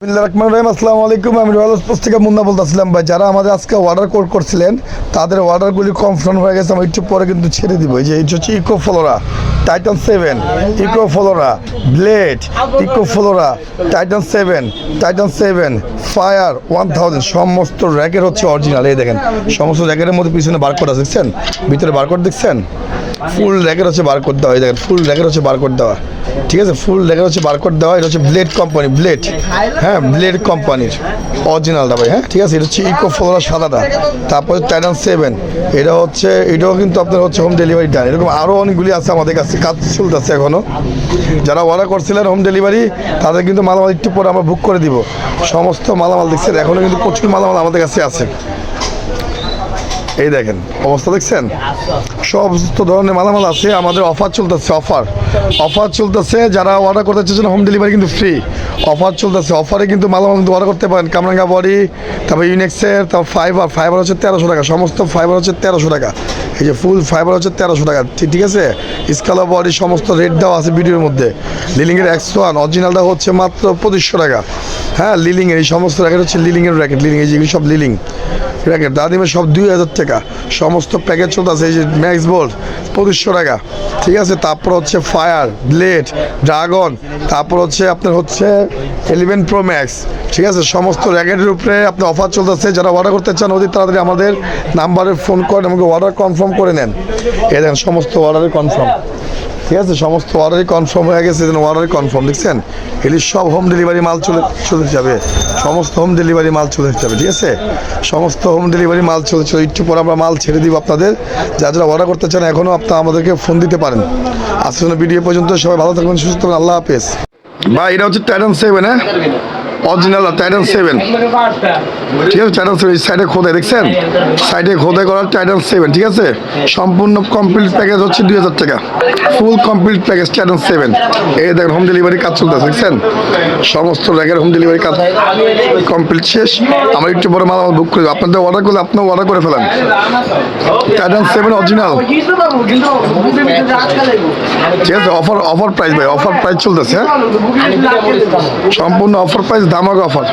আসসালামু আলাইকুম। আমি রয়্যাল স্পোর্টস থেকে মুন্না বলতেছিলাম ভাই, যারা আমাদের আজকে অর্ডার করছিলেন তাদের অর্ডারগুলি কনফার্ম হয়ে গেছে। আমি একটু পরে কিন্তু ছেড়ে দিব। এই যে এটা হচ্ছে Eco Flora Titan 7, Eco Flora blade, Eco Flora Titan 7 fire 1000 সমস্ত র্যাকের হচ্ছে অরিজিনাল। এই দেখেন সমস্ত র্যাকের মধ্যে পিছনে বারকোড আছে, দেখছেন ভিতরে বারকোড দেখছেন, ফুল র্যাকের হচ্ছে বারকোড দেওয়া। এই দেখেন ফুল র্যাকের হচ্ছে বারকোড দেওয়া, ঠিক আছে, ফুল র্যাকের হচ্ছে বারকোড দেওয়া। এটা হচ্ছে ব্লেড কোম্পানি, ব্লেড, হ্যাঁ ব্লেড কোম্পানির অরিজিনালটা ভাই, হ্যাঁ ঠিক আছে। এটা হচ্ছে ইকো ফ্লোরা সাদাটা, তারপরে টাইটান 7, এটা হচ্ছে এটাও কিন্তু আপনার হচ্ছে হোম ডেলিভারি ডান। এরকম আরও অনেকগুলি আছে আমাদের কাছে, কাজ চলতেছে এখনও। যারা অর্ডার করছিলেন হোম ডেলিভারি তাদের কিন্তু মালামাল একটু পরে আমরা বুক করে দিব। সমস্ত মালামাল দেখছেন, এখনও কিন্তু প্রচুর মালামাল আমাদের কাছে আছে। এই দেখেন অবস্থা দেখছেন, সমস্ত ধরনের মালামাল আছে। আমাদের অফার চলতেছে, অফার চলতেছে। যারা অর্ডার করতে চাচ্ছেন হোম ডেলিভারি কিন্তু ফ্রি, অফার চলতেছে। অফারে কিন্তু মালামাল কিন্তু অর্ডার করতে পারেন। কামরাঙ্গা বডি, তারপর ইউনিক্সের, তারপর ফাইবার হচ্ছে 1300 টাকা, সমস্ত ফাইবার হচ্ছে 1300 টাকা। এই যে ফুল ফাইবার হচ্ছে 1300 টাকা, ঠিক আছে। স্কালা বডি সমস্ত রেট দেওয়া আছে ভিডিওর মধ্যে। লিলিংয়ের X1 অরিজিনালটা হচ্ছে মাত্র 2500 টাকা। হ্যাঁ লিলিংয়ের এই সমস্ত র্যাকেট হচ্ছে লিলিংয়ের র্যাকেট, লিলিং এই যেগুলি সব লিলিং র্যাকেট, দাদিমের সব 2000 টাকা। সমস্ত প্যাকেজ চলতেছে। এই যে ম্যাক্স বোল্ট 2500 টাকা, ঠিক আছে। তারপর হচ্ছে ফায়ার, ব্লেড, ড্রাগন, তারপর হচ্ছে আপনার হচ্ছে 11 Pro Max, ঠিক আছে। সমস্ত র্যাকেটের উপরে আপনার অফার চলতেছে। যারা অর্ডার করতে চান অতি তাড়াতাড়ি আমাদের নাম্বারে ফোন করেন, আমাকে অর্ডার কনফার্ম করে নেন। এই দেখেন সমস্ত অর্ডারে কনফার্ম, ঠিক আছে। সমস্ত অর্ডারই কনফার্ম হয়ে গেছে, অর্ডারই কনফার্ম দেখছেন। এগুলি সব হোম ডেলিভারি মাল চলে যাবে, সমস্ত হোম ডেলিভারি মাল চলে যাবে, ঠিক আছে। সমস্ত হোম ডেলিভারি মাল চলে একটু পর আমরা মাল ছেড়ে দিব আপনাদের। যারা অর্ডার করতে চান এখনও আপনারা আমাদেরকে ফোন দিতে পারেন। আজকের জন্য ভিডিও পর্যন্ত, সবাই ভালো থাকবেন, সুস্থ থাকবেন, আল্লাহ হাফেজ। ভাই এটা হচ্ছে টাইটান 7, হ্যাঁ অরিজিনাল টাইটান 7, ঠিক আছে। টাইটান 7 সাইডে খোদাই দেখছেন, সাইডে খোদাই করার টাইটান 7, ঠিক আছে। সম্পূর্ণ কমপ্লিট প্যাকেজ হচ্ছে 2000 টাকা, ফুল কমপ্লিট প্যাকেজ টাইটান 7। এই দেখেন হোম ডেলিভারি কাজ চলতেছে, দেখছেন সমস্ত র্যাকের হোম ডেলিভারি কাজ কমপ্লিট শেষ। আমরা একটু বড় মাল বুক করে আপনাদের অর্ডার করলে আপনিও অর্ডার করে ফেলেন। টাইটান 7 অরিজিনাল, ঠিক আছে। অফার প্রাইস ভাই, অফার প্রাইস চলতেছে, হ্যাঁ সম্পূর্ণ অফার প্রাইস, ধামাকা অফার।